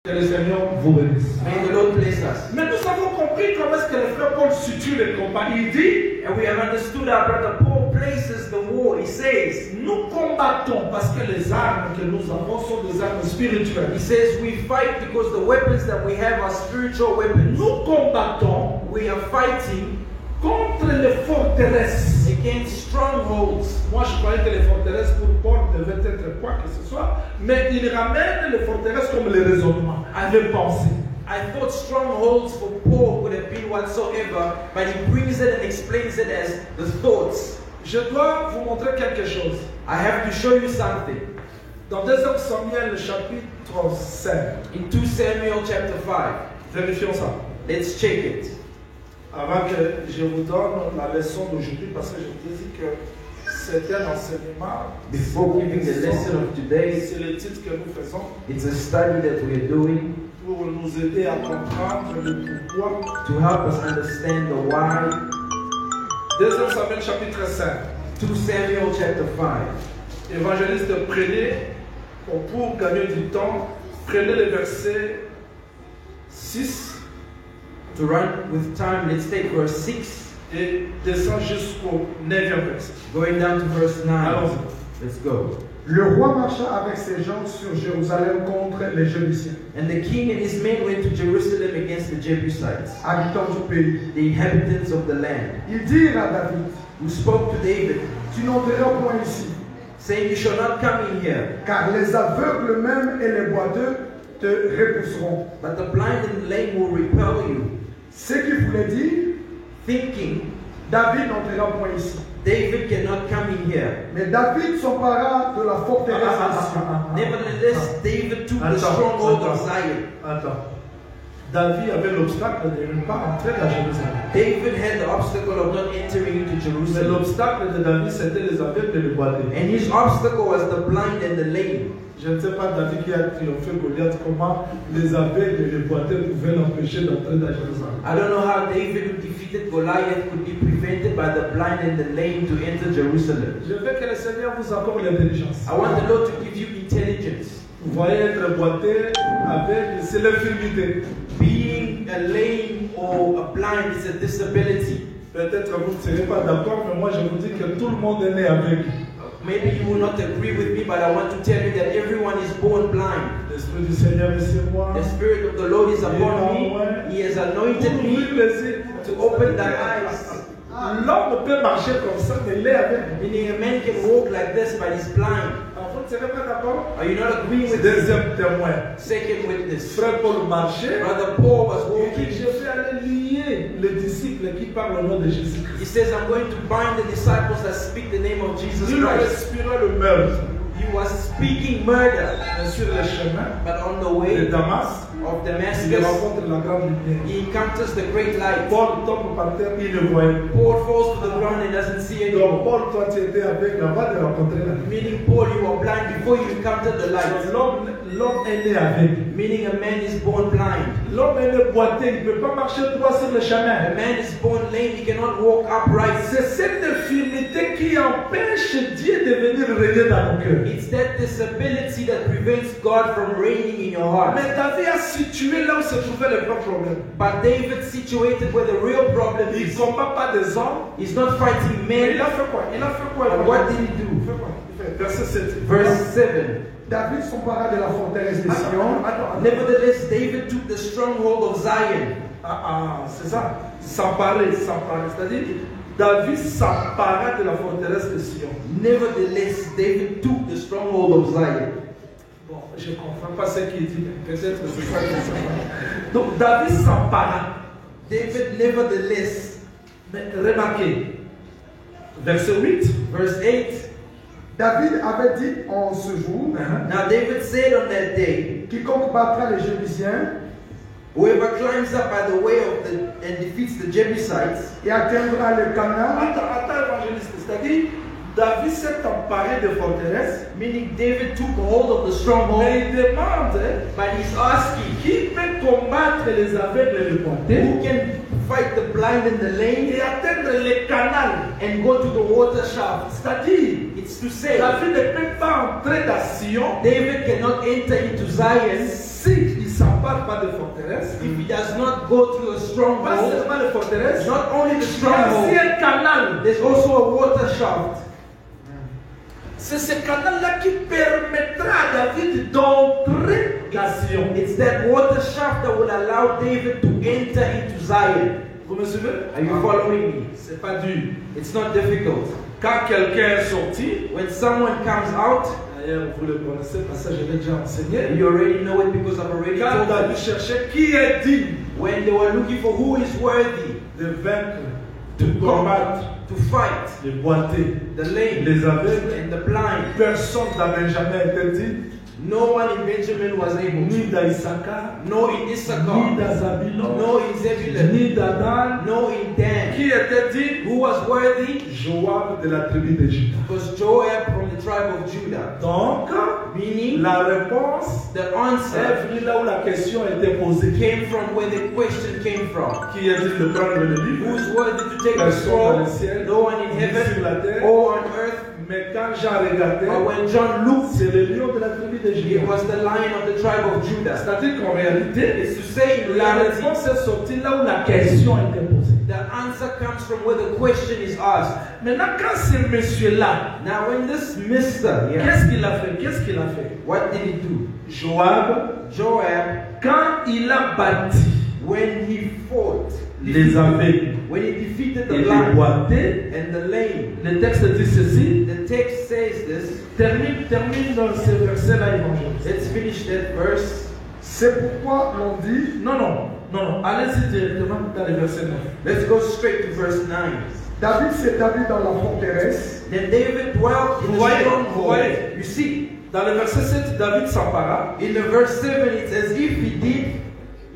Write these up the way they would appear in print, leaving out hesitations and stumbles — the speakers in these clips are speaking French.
Que le Seigneur vous bénisse. May the Lord bless us. Mais nous avons compris comment est-ce que le frère Paul situe les combats. Il dit, And we have understood our brother Paul places the war. He says, nous combattons parce que les armes que nous avons sont des armes spirituelles. he says we fight because the weapons that we have are spiritual weapons. Nous combattons We are fighting contre les forteresses. against strongholds. Moi, je croyais que les forteresses pour Paul devaient être quoi que ce soit, mais il ramène les forteresses comme les raisonnements, les pensées. I thought strongholds for Paul would have been whatsoever, but he brings it and explains it as the thoughts. Je dois vous montrer quelque chose. I have to show you something. Dans 2 Samuel chapitre 5, In 2 Samuel chapter 5, vérifions ça. let's check it. Avant que je vous donne la leçon d'aujourd'hui, parce que je vous ai dit que c'est un enseignement. Before giving the lesson of today, C'est le titre que nous faisons it's a study that we are doing pour nous aider à comprendre le pourquoi. to help us understand the why. 2 Samuel chapitre 5. 2 Samuel chapter 5. Évangéliste, prenez, pour gagner du temps, prenez le verset 6 To run with time, let's take verse 6, et descend jusqu'au 9e verset. going down to verse 9. Allons-y. Let's go. Le roi marcha avec ses gens sur Jérusalem contre les Jébusiens, And the king and his men went to Jerusalem against the Jebusites, habitants du pays. the inhabitants of the land, Ils dirent à David, who spoke to David, tu n'entreras point ici, saying, You shall not come in here, car les aveugles même et les boiteux te repousseront. but the blind and the lame will repel you. Ce qu'il voulait dire, Thinking, David n'entrera point ici. David cannot come in here. Mais David s'empara de la forteresse de Sion. Nevertheless, David took the stronghold of Zion. Attends. David avait l'obstacle de ne pas entrer à Jérusalem. David had the obstacle of not entering into Mais Jerusalem. l'obstacle de David, c'était les aveugles et les boiteux. And his obstacle was the blind and the lame. Je ne sais pas David qui a triomphé Goliath, comment les aveugles et les boiteux pouvaient l'empêcher d'entrer dans Jérusalem. I don't know how David, who defeated Goliath, could be prevented by the blind and the lame to enter Jerusalem. Je veux que le Seigneur vous accorde l'intelligence. I want the Lord to give you intelligence. Vous voyez, être boiteux, aveugle, c'est l'infirmité. Being a lame or a blind is a disability. Peut-être vous ne serez pas d'accord, mais moi je vous dis que tout le monde est né aveugle. Maybe you will not agree with me, but I want to tell you that everyone is born blind. L'Esprit du Seigneur est sur moi. The Spirit of the Lord is upon me. He has anointed me to open thy eyes. L'homme peut marcher comme ça, mais il est aveugle. Meaning a man can walk like this, but he's blind. Alors, vous ne serez pas d'accord? Are you not agreeing with this? Deuxième témoin. Second witness. Frère Paul marchait. Brother Paul was Il dit, walking. je vais aller lier les disciples qui parlent au nom de Jésus-Christ. He says, I'm going to bind the disciples that speak the name of Jesus Il a Christ. respiré le meurtre. He was speaking murder, Sur le chemin but on the de way Damas, of il Damascus, rencontre la grande lumière. he encounters the great light. Paul tombe par terre, il le voyait. Paul falls to the ground and doesn't see Donc, anymore. Paul, toi, tu étais avec avant de rencontrer la lumière. Meaning, Paul, you were blind before you encountered the light. L'homme est né aveugle. Meaning, a man is born blind. L'homme est né boiteux, il ne peut pas marcher droit sur le A chemin. man is born lame, he cannot walk upright. C'est cette infirmité qui empêche Dieu de venir régner dans nos cœurs. It's that disability that prevents God from reigning in your heart. Mais David a situé là où se trouvait le vrai problème. But David situated where the real problem Il ne is. combat pas des hommes. He's not fighting Mais il men. a fait quoi? Il a fait quoi? And what did he do? Il fait quoi? Il fait verset 7. Verse 7. David s'empara de la forteresse de Sion. Nevertheless, David took the stronghold of Zion. C'est ça. S'emparer, s'emparer. C'est-à-dire, David s'empara de la forteresse de Sion. Nevertheless, David took the stronghold of Zion. Bon, je ne comprends pas ce qu'il dit. Peut-être que c'est ça que ça. Donc, David s'empara. David, nevertheless, Mais remarquez, verset 8. verse 8. David avait dit en ce jour, Now David said on that day, quiconque battra les Jébusiens whoever climbs up by the way of the and defeats the Jebusites, et atteindra le Canaan, Attends, évangéliste. C'est-à-dire, David s'est emparé de forteresse. meaning David took hold of the stronghold, Mais il demande but he's asking, qui peut combattre les aveugles et les boiteux who can fight the blind and the lame et atteindre les canals. and go to the water shaft? C'est-à-dire, It's to say, David ne peut pas entrer dans Sion David cannot enter into Zion s'il ne s'empare pas de forteresse, if he does not go through a pas stronghold, seulement de forteresse, not only the il y a aussi stronghold, un canal. there's also a water shaft. C'est ce canal-là qui permettra à David d'entrer dans Sion. It's that water shaft that will allow David to enter into Zion. Vous me suivez? Are you following me? C'est pas dur. It's not difficult. Quand quelqu'un est sorti, When someone comes out, d'ailleurs vous le connaissez parce que je l'ai déjà enseigné, you already know it because I've already quand told David you. cherchait qui est digne When they were looking for who is worthy de vaincre, to de combattre, to fight, les boités, the lame les aveugles, and the blind, personne dans Benjamin était digne, no one in Benjamin was able ni to. d'Issachar, No in ni Issachar, d'Azabilon, no in Zebulun, ni d'Adan. no in Dan. Qui était digne? Who was worthy? Joab de la tribu de Juda. Was Joab from the tribe of Judah. Donc, Meaning, la réponse the answer est venue là où la question était posée. came from where the question came from. Qui est digne de prendre le livre? Who's worthy to take the Personne dans scroll? le ciel, No one in ni sur heaven la terre. or on earth. Mais quand Jean regardait, But when John looked, c'est le lion de la tribu de it Juda. was the lion of the tribe of Judah. C'est-à-dire qu'en réalité, It's to say in la reality, réponse est sortie là où la question était posée. the answer comes from where the question is asked. Maintenant, quand ce monsieur-là, Now, when this mister, qu'est-ce qu'il a fait? Qu'est-ce qu'il a fait? what did he do? Joab, Joab, quand il a bâti when he fought, les aveugles when he defeated et the les blind boités, and the lame, le texte dit ceci. the text says this. Termine dans ce verset-là, évangéliste. Let's finish that verse. C'est pourquoi l'on dit, Non. Allez-y directement dans le verset 9. Let's go straight to verse 9. David s'établit dans la forteresse, Then David dwelt in Vous the voyez, stronghold. You see, Dans le verset 7, David s'empara. in the verse 7, it's as if he did,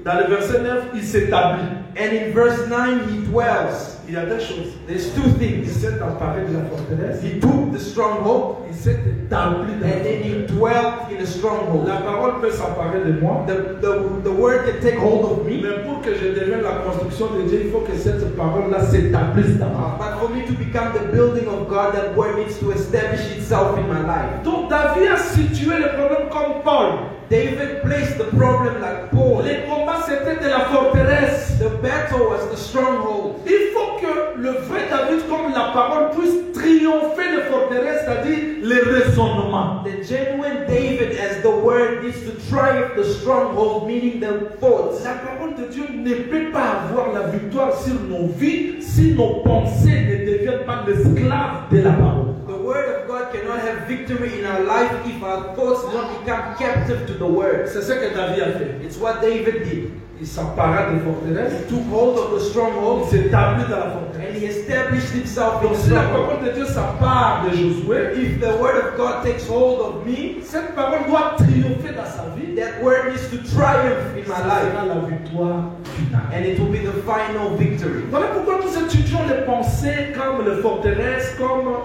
Dans le verset 9, il s'établit. and in verse 9, he dwells. Il y a deux choses. There's two Il things. s'est emparé de la forteresse. He took the stronghold, Il s'est établi dans la and then he forteresse. dwelt in the stronghold. La parole peut s'emparer de moi. The word can take hold of me, Mais pour que je devienne la construction de Dieu, il faut que cette parole-là s'établisse dans moi. but for me to become the building of God, that word needs to establish itself in my life. Donc David a situé le problème comme Paul. David placed the problem like Paul. Les combats c'était de la forteresse. The battle was the stronghold. Il faut que le vrai David, comme la parole, puisse triompher de forteresse, c'est-à-dire les raisonnements. The genuine David, as the word, needs to triumph the stronghold, meaning the thoughts. La parole de Dieu ne peut pas avoir la victoire sur nos vies si nos pensées ne deviennent pas l'esclave de la parole. The word of God cannot have victory in our life if our thoughts do not become captive to the word. C'est ce que David a fait. It's what David did. Il s'empara des forteresses, He took hold of the il stronghold s'établit dans la forteresse. and he established himself in Donc the si la stronghold. parole de Dieu s'empare de Josué, If the word of God takes hold of me, cette parole doit triompher dans sa vie. that word needs to triumph in Ça my life, sera la victoire finale. and it will be the final victory. Voilà pourquoi nous étudions les pensées comme les forteresses, comme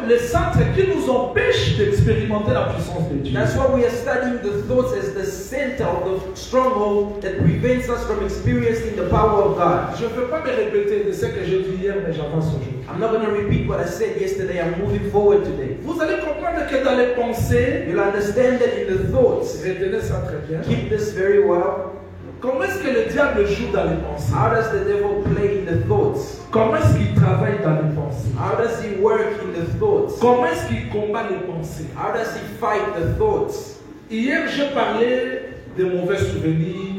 les centres qui nous empêchent d'expérimenter la puissance de Dieu. That's why we are studying the thoughts as the center of the stronghold that prevents us from experiencing the power of God. Je ne veux pas me répéter de ce que j'ai dit hier, mais j'avance aujourd'hui. I'm not going to repeat what I said yesterday. I'm moving forward today. Vous allez comprendre que dans les pensées, You'll understand that in the thoughts, retenez ça très bien, keep this very well. comment est-ce que le diable joue dans les pensées? How does the devil play in the thoughts? Comment est-ce qu'il travaille dans les pensées? How does he work in the thoughts? Comment est-ce qu'il combat les pensées? How does he fight the thoughts? Hier, j'ai parlé de mauvais souvenirs,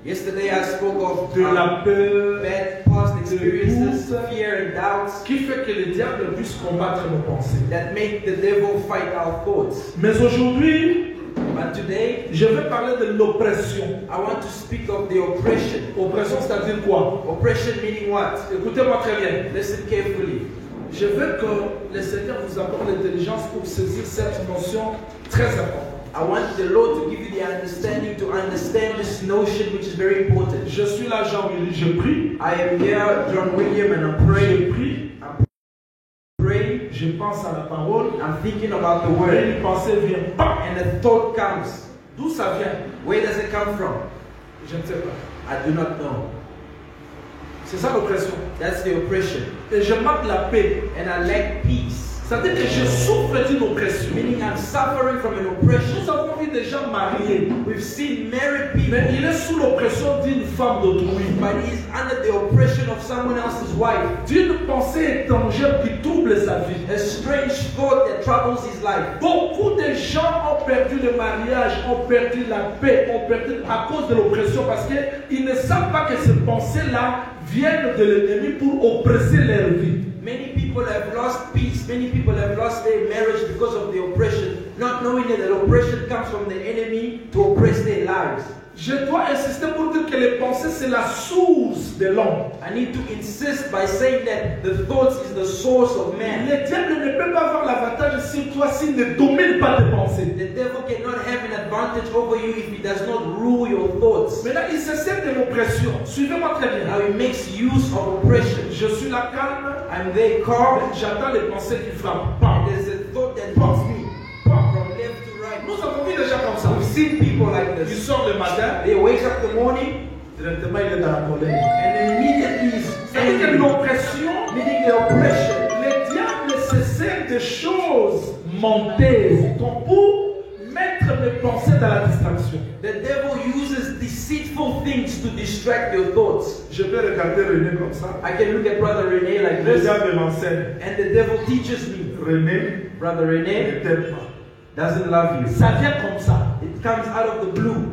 Yesterday I spoke of de la peur, bad past experiences, fear and doubts qui fait que le diable puisse combattre nos pensées. that make the devil fight our thoughts. Mais aujourd'hui, But today je vais parler de l'oppression. I want to speak of the oppression. Oppression, c'est-à-dire quoi? Oppression meaning what? Écoutez-moi très bien. Listen carefully. Je veux que le Seigneur vous accorde l'intelligence pour saisir cette notion très importante. I want the Lord to give you the understanding to understand this notion which is very important. Je suis là, Jean-Willy, je prie. I am here, John William, and I'm Je praying. prie. I'm praying. Je pense à la parole. I'm thinking about the Et word. une pensée vient. Bam! And a thought comes. D'où ça vient? Where does it come from? Je ne sais pas. I do not know. C'est ça l'oppression. That's the oppression. Et je manque la paix. And I lack peace. C'est-à-dire que je souffre d'une oppression. Meaning I'm suffering from an oppression. Nous avons vu des gens mariés, We've seen married people, mais il est sous l'oppression d'une femme d'autrui, but he's under the oppression of someone else's wife. d'une pensée étrangère qui trouble sa vie. A strange thought that troubles his life. Beaucoup de gens ont perdu le mariage, ont perdu la paix, ont perdu à cause de l'oppression parce qu'ils ne savent pas que ces pensées-là viennent de l'ennemi pour oppresser leur vie. Many people have lost peace. Many people have lost their marriage because of the oppression, not knowing that the oppression comes from the enemy to oppress their lives. Je dois insister pour dire que les pensées, c'est la source de l'homme. I need to insist by saying that the thoughts is the source of man. Le diable ne peut pas avoir l'avantage sur toi s'il ne domine pas tes pensées. The devil cannot have an advantage over you if he does not rule your thoughts. Maintenant, il se sert de l'oppression. Suivez-moi très bien. How he makes use of oppression. Je suis là calme. I'm there calm. J'attends les pensées qui frappent. Pas. And there's a thought that pumps me from left to right. Nous avons vu des gens comme ça. We've seen people like Il this. sort le matin, They wake up in the morning directement il est dans la colère. and immediately he's C'est-à-dire que angry. l'oppression, Meaning the oppression. le diable se sert de choses menteuses pour mettre mes pensées dans la distraction. The devil uses deceitful things to distract your thoughts. Je peux regarder René comme ça. I can look at Brother René like Le this, diable m'enseigne. and the devil teaches me. René Brother ne René t'aime pas. doesn't love you. Ça vient comme ça. It comes out of the blue,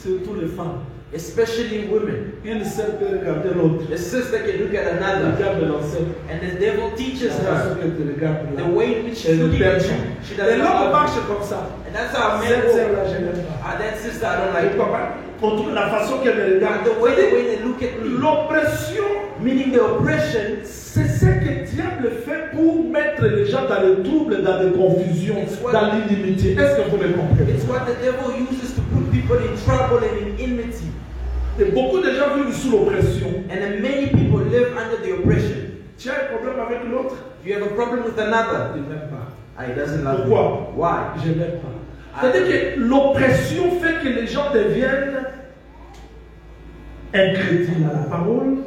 Surtout les femmes. especially women. Une seule peut regarder l'autre. The sister can look at Le another, diable l'enseigne. and the devil teaches La façon her qu'elle te regarde là. the way in which she's Elle ne looking t'aime at you. pas. She Et doesn't l'homme love marche you. comme ça. And that's how men Cette walk. sœur-là, je n'aime pas. That sister I don't like. Pourquoi? On trouve la façon qu'elle me regarde. And the way they look at me, L'oppression, meaning the oppression, c'est ce que le diable fait pour mettre les gens dans le trouble, dans les confusions, dans l'inimitié. Est-ce que vous me comprenez? it's what the devil uses to put people in trouble and in enmity. Et beaucoup de gens vivent sous l'oppression. And then many people live under the oppression. Tu as un problème avec l'autre? You have a problem with another. Il n'aime pas. He doesn't love Pourquoi? you. Why? Je n'aime pas. C'est-à-dire que l'oppression fait que les gens deviennent incrédules à la parole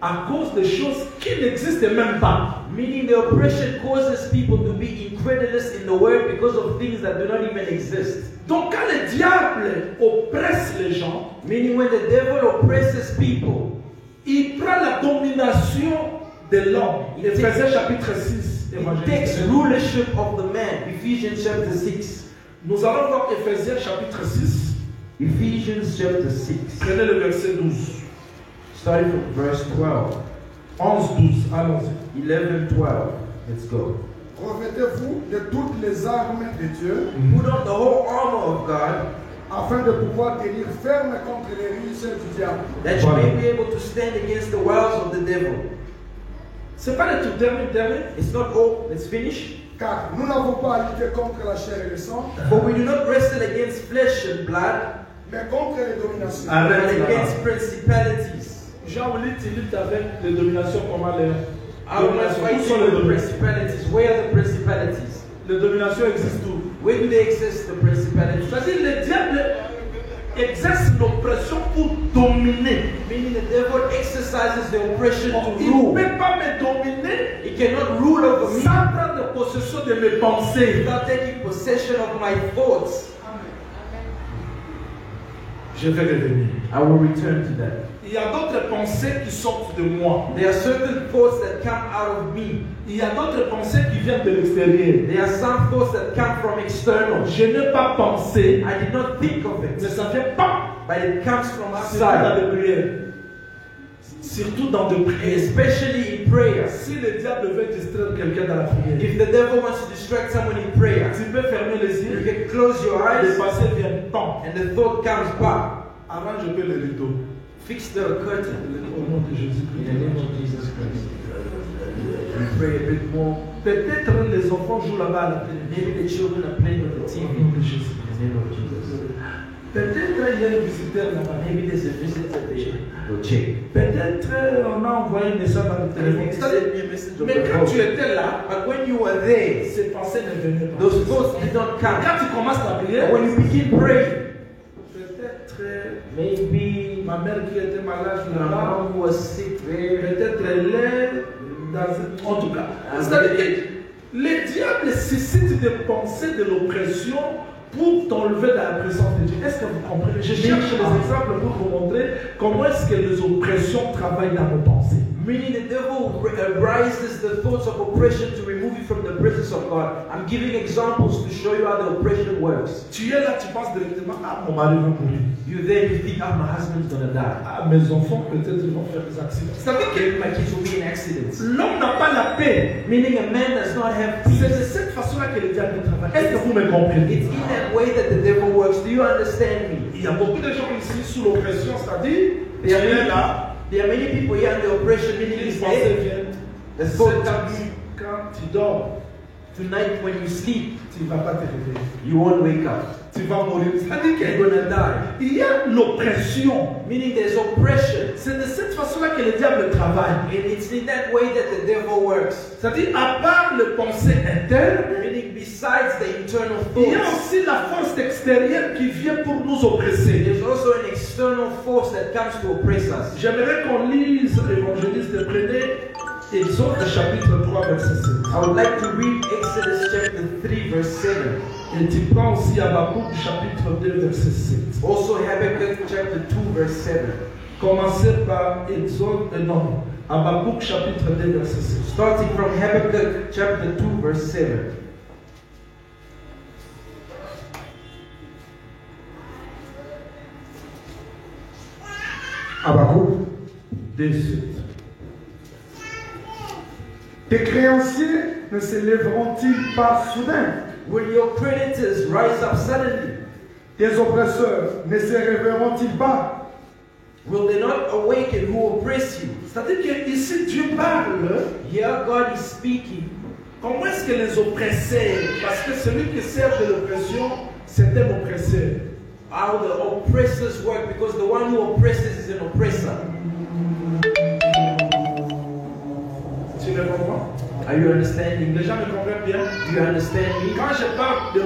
à cause de choses qui n'existent même pas. Meaning the oppression causes people to be incredulous in the word because of things that do not even exist. Donc quand le diable oppresse les gens, Meaning when the devil oppresses people, il prend la domination de l'homme. Éphésiens chapitre 6. it takes rulership of the man. Ephesians chapter 6. Nous allons voir Éphésiens chapitre 6. Ephesians chapter 6. Prenez le verset 12. Starting from verse 12. 11-12. Allons-y. 11-12. Let's go. Revêtez-vous de toutes les armes de Dieu Put on the whole armor of God, afin de pouvoir tenir ferme contre les ruses du diable. that you may be able to stand against the wiles of the devil. C'est pas le tout dernier. It's not all. Let's finish. Car nous n'avons pas à lutter contre la chair et le sang, For we do not wrestle against flesh and blood, mais contre les dominations. Arrête. but against principalities. Jean-Louis, tu luttes avec les dominations, comment les How much dominations? Où fighting sont les with the dominations? principalities? Where are the principalities? Les dominations existent où? Where do they exist, the principalities? C'est-à-dire le diable exerce l'oppression pour dominer. Meaning the devil exercises the oppression to Il ne rule. peut pas me dominer He cannot rule over me sans prendre possession de mes pensées. without taking possession of my thoughts. Je vais revenir. I will return to that. Il y a d'autres pensées qui sortent de moi. There are certain thoughts that come out of me. Il y a d'autres pensées qui viennent de l'extérieur. There are some thoughts that come from external. Je n'ai pas pensé, I did not think of mais it, ça vient pas. but it comes from Surtout dans outside, les prières. Surtout dans des prières. especially in prayer. Si le diable veut distraire quelqu'un dans la prière, If the devil wants to distract someone in prayer, tu peux fermer les you yeux, can close your les eyes pensées viennent pas. and the thought comes back. Avant, je peux le rideau. Fix the curtain. Au nom de In the Jésus-Christ. name of Jesus Christ. We pray a bit more. Peut-être les enfants jouent là-bas à la télé. Maybe the children are playing on the Au TV. nom de Jésus. In the name of Jesus. Peut-être il y a un visiteur là-bas. Maybe there's a visitor there. Go check. Peut-être on a envoyé un message dans le téléphone. Maybe send me a message on Mais the quand tu phone. étais là, But when you were there, ces pensées ne venaient pas. those thoughts did not come. Quand tu commences la prière, But when you begin praying, peut-être maybe ma mère qui était malade your là-bas, mom was sick there. peut-être elle est dans... En tout cas, c'est-à-dire que le diable suscite des pensées de l'oppression pour t'enlever dans la présence de Dieu. Est-ce que vous comprenez? Je cherche des exemples pour vous montrer comment est-ce que les oppressions travaillent dans nos pensées. Meaning the devil rises the thoughts of oppression to remove you from the presence of God. I'm giving examples to show you how the oppression works. Tu es là, tu penses directement, ah, mon mari va mourir. You there, you think, ah, my husband's gonna die. Ah, mes enfants peut-être ils vont faire des accidents. C'est-à-dire que Maybe my kids will be in accidents. l'homme n'a pas la paix. Meaning a man does not have C'est peace. de cette façon-là que le diable travaille. Est-ce que vous me comprenez? It's in that way that the devil works. Do you understand me? Il y a beaucoup de gens ici sous l'oppression, c'est-à-dire, tu es là, There are many people here under oppression, meaning les this pensées day, viennent. the thought comes Quand tu dors, tonight when you sleep, tu ne vas pas te réveiller. you won't wake up. Tu vas mourir. C'est-à-dire You're gonna die. qu'il y a l'oppression. Meaning there's oppression. C'est de cette façon-là que le diable travaille. And it's in that way that the devil works. C'est-à-dire, à part les pensées internes, Meaning besides the internal il y a thoughts, aussi la force extérieure qui vient pour nous oppresser. there's also an external force that comes to oppress us. J'aimerais qu'on lise l'évangéliste, prenez Exode chapitre 3, verset 7. I would like to read Exodus chapter 3 verse 7. Et tu prends aussi Habakkuk chapitre 2, verset 7. Also Habakkuk chapter 2 verse 7. Commencez par Exode, non, Habakkuk chapitre 2, verset 7. Starting from Habakkuk chapter 2 verse 7. Habakkuk. 2, 7. Tes créanciers ne se lèveront-ils pas soudain? Will your creditors rise up suddenly? Tes oppresseurs ne se réveilleront-ils pas? Will they not awaken who oppress you? C'est-à-dire qu'ici Dieu parle. Here God is speaking. Comment est-ce que les oppressés, parce que celui qui sert de l'oppression, c'est un oppresseur. How the oppressors work, because the one who oppresses is an oppressor. Tu le comprends? Are you understanding Les me? gens me comprennent bien. Do you understand me? Quand je parle de